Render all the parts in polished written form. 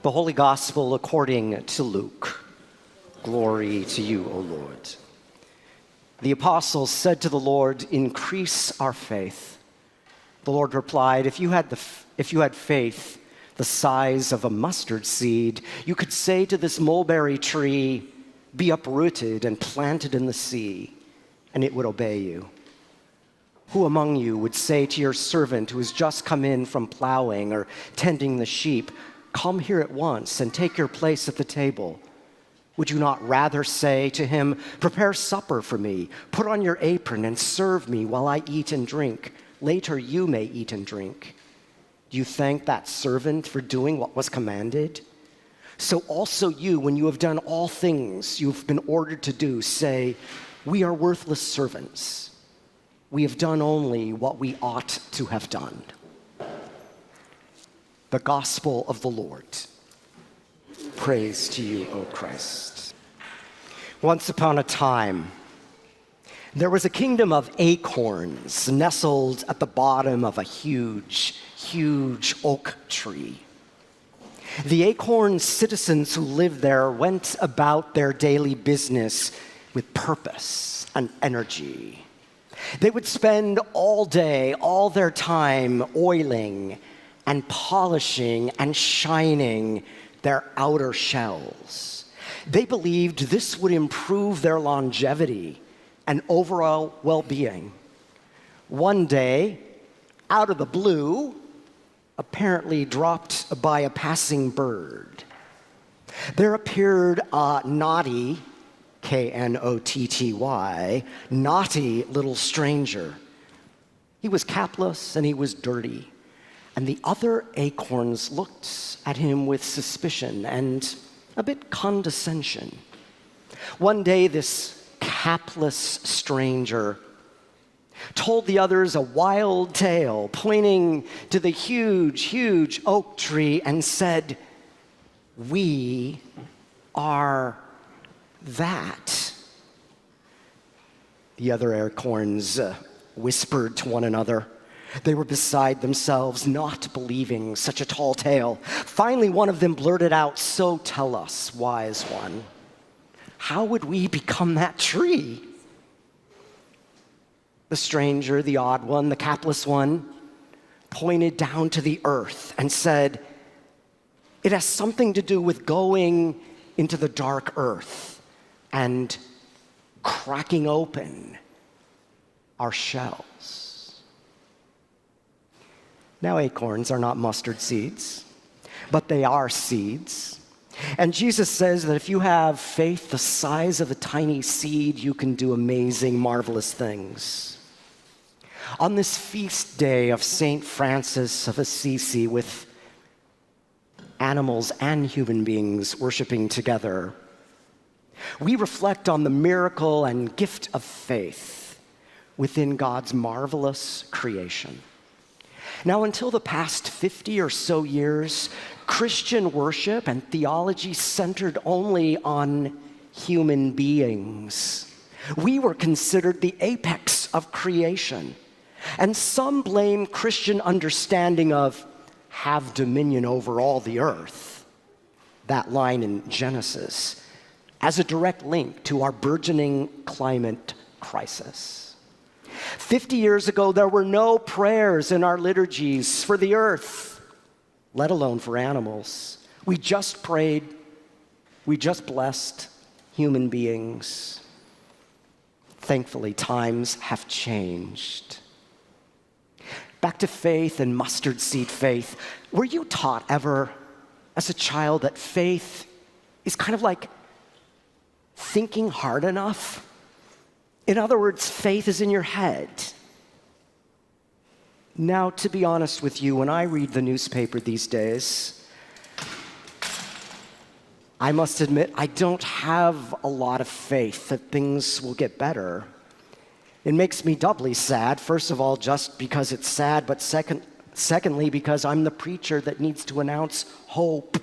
The Holy Gospel according to Luke. Glory to you, O Lord. The apostles said to the Lord, "Increase our faith." The Lord replied, if you had faith the size of a mustard seed, you could say to this mulberry tree, "Be uprooted and planted in the sea," and it would obey you. Who among you would say to your servant who has just come in from plowing or tending the sheep, "Come here at once and take your place at the table"? Would you not rather say to him, "Prepare supper for me, put on your apron and serve me while I eat and drink. Later you may eat and drink"? Do you thank that servant for doing what was commanded? So also you, when you have done all things you've been ordered to do, say, "We are worthless servants. We have done only what we ought to have done." The Gospel of the Lord. Praise to you, O Christ. Once upon a time, there was a kingdom of acorns nestled at the bottom of a huge, huge oak tree. The acorn citizens who lived there went about their daily business with purpose and energy. They would spend all day, all their time oiling and polishing and shining their outer shells. They believed this would improve their longevity and overall well-being. One day, out of the blue, apparently dropped by a passing bird, there appeared a naughty, Knotty, naughty little stranger. He was capless and he was dirty. And the other acorns looked at him with suspicion and a bit condescension. One day, this capless stranger told the others a wild tale, pointing to the huge, huge oak tree and said, "We are that." The other acorns whispered to one another. They were beside themselves, not believing such a tall tale. Finally, one of them blurted out, "So tell us, wise one, how would we become that tree?" The stranger, the odd one, the capless one, pointed down to the earth and said, "It has something to do with going into the dark earth and cracking open our shells." Now, acorns are not mustard seeds, but they are seeds. And Jesus says that if you have faith the size of a tiny seed, you can do amazing, marvelous things. On this feast day of St. Francis of Assisi, with animals and human beings worshiping together, we reflect on the miracle and gift of faith within God's marvelous creation. Now, until the past 50 or so years, Christian worship and theology centered only on human beings. We were considered the apex of creation. And some blame Christian understanding of "have dominion over all the earth," that line in Genesis, as a direct link to our burgeoning climate crisis. 50 years ago, there were no prayers in our liturgies for the earth, let alone for animals. We just prayed, we just blessed human beings. Thankfully, times have changed. Back to faith and mustard seed faith. Were you taught ever as a child that faith is kind of like thinking hard enough? In other words, faith is in your head. Now, to be honest with you, when I read the newspaper these days, I must admit I don't have a lot of faith that things will get better. It makes me doubly sad, first of all, just because it's sad, but secondly, because I'm the preacher that needs to announce hope.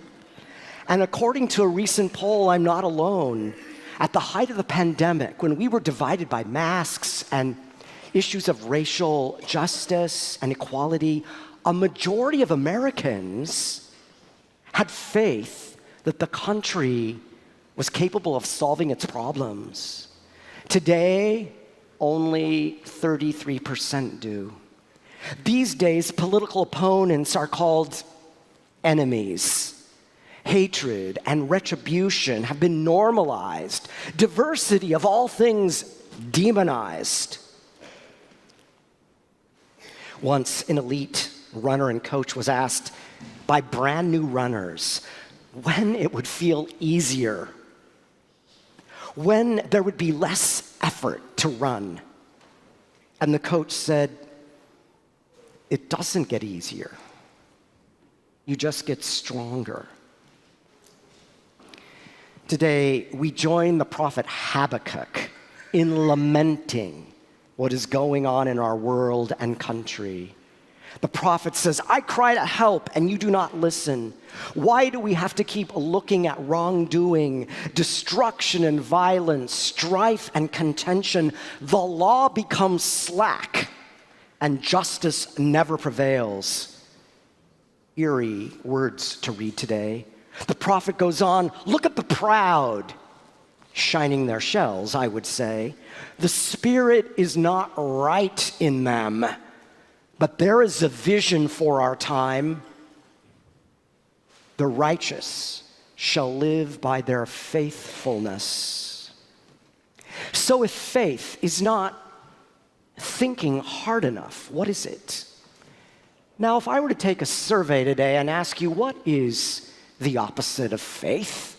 And according to a recent poll, I'm not alone. At the height of the pandemic, when we were divided by masks and issues of racial justice and equality, a majority of Americans had faith that the country was capable of solving its problems. Today, only 33% do. These days, political opponents are called enemies. Hatred and retribution have been normalized. Diversity of all things demonized. Once an elite runner and coach was asked by brand new runners when it would feel easier, when there would be less effort to run. And the coach said, "It doesn't get easier. You just get stronger." Today, we join the prophet Habakkuk in lamenting what is going on in our world and country. The prophet says, "I cry to help and you do not listen. Why do we have to keep looking at wrongdoing, destruction and violence, strife and contention? The law becomes slack and justice never prevails." Eerie words to read today. The prophet goes on, "Look at the proud, shining their shells, I would say. The spirit is not right in them, but there is a vision for our time. The righteous shall live by their faithfulness." So if faith is not thinking hard enough, what is it? Now, if I were to take a survey today and ask you, what is the opposite of faith?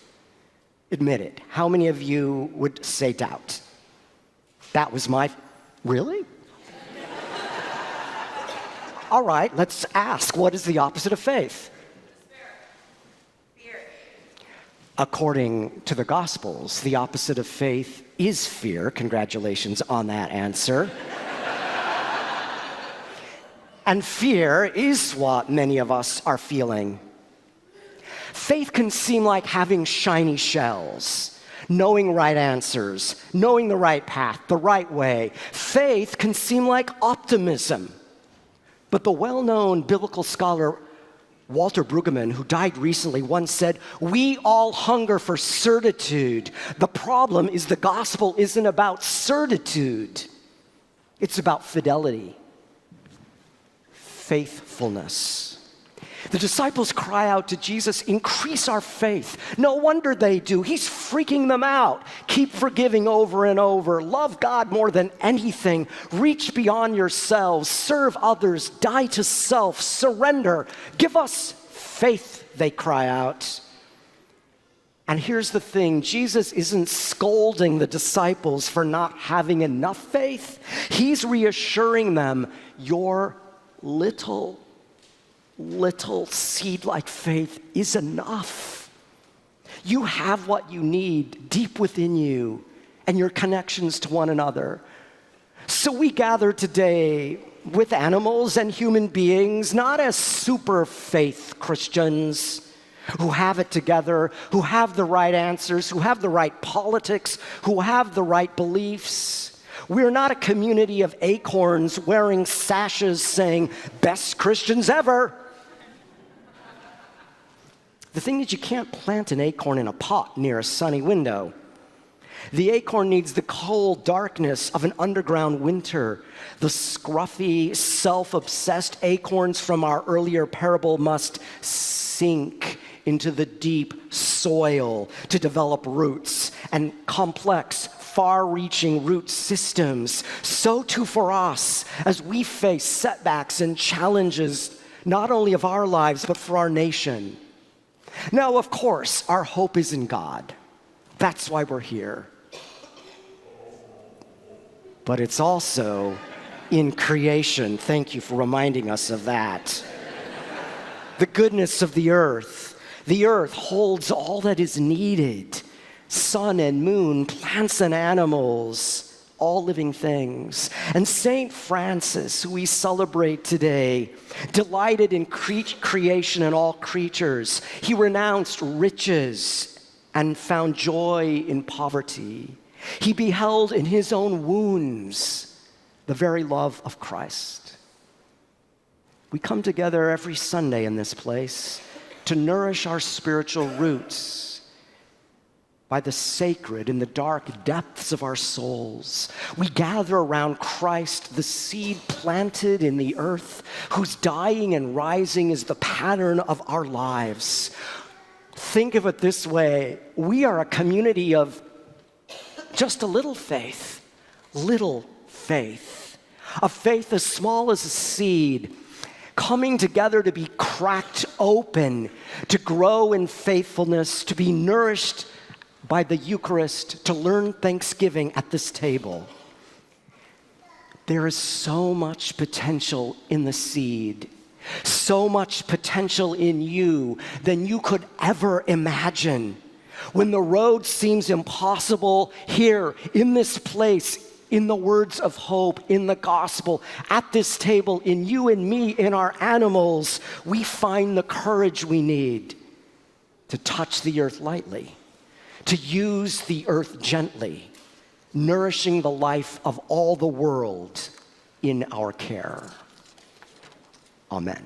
Admit it. How many of you would say doubt? That was really? All right, let's ask, what is the opposite of faith? Fear. According to the Gospels, the opposite of faith is fear. Congratulations on that answer. And fear is what many of us are feeling. Faith can seem like having shiny shells, knowing right answers, knowing the right path, the right way. Faith can seem like optimism. But the well-known biblical scholar Walter Brueggemann, who died recently, once said, "We all hunger for certitude. The problem is the gospel isn't about certitude. It's about fidelity, faithfulness." The disciples cry out to Jesus, "Increase our faith." No wonder they do. He's freaking them out. Keep forgiving over and over. Love God more than anything. Reach beyond yourselves. Serve others. Die to self. Surrender. Give us faith, they cry out. And here's the thing, Jesus isn't scolding the disciples for not having enough faith. He's reassuring them, your little seed-like faith is enough. You have what you need deep within you and your connections to one another. So we gather today with animals and human beings, not as super faith Christians who have it together, who have the right answers, who have the right politics, who have the right beliefs. We're not a community of acorns wearing sashes saying, "Best Christians ever." The thing is, you can't plant an acorn in a pot near a sunny window. The acorn needs the cold darkness of an underground winter. The scruffy, self-obsessed acorns from our earlier parable must sink into the deep soil to develop roots and complex, far-reaching root systems. So too for us, as we face setbacks and challenges, not only of our lives, but for our nation. Now, of course, our hope is in God. That's why we're here. But it's also in creation. Thank you for reminding us of that. The goodness of the earth. The earth holds all that is needed. Sun and moon, plants and animals, all living things. And Saint Francis, who we celebrate today, delighted in creation and all creatures. He renounced riches and found joy in poverty. He beheld in his own wounds the very love of Christ. We come together every Sunday in this place to nourish our spiritual roots by the sacred in the dark depths of our souls. We gather around Christ, the seed planted in the earth, whose dying and rising is the pattern of our lives. Think of it this way: we are a community of just a little faith, a faith as small as a seed, coming together to be cracked open, to grow in faithfulness, to be nourished by the Eucharist, to learn thanksgiving at this table. There is so much potential in the seed, so much potential in you than you could ever imagine. When the road seems impossible, here, in this place, in the words of hope, in the gospel, at this table, in you and me, in our animals, we find the courage we need to touch the earth lightly, to use the earth gently, nourishing the life of all the world in our care. Amen.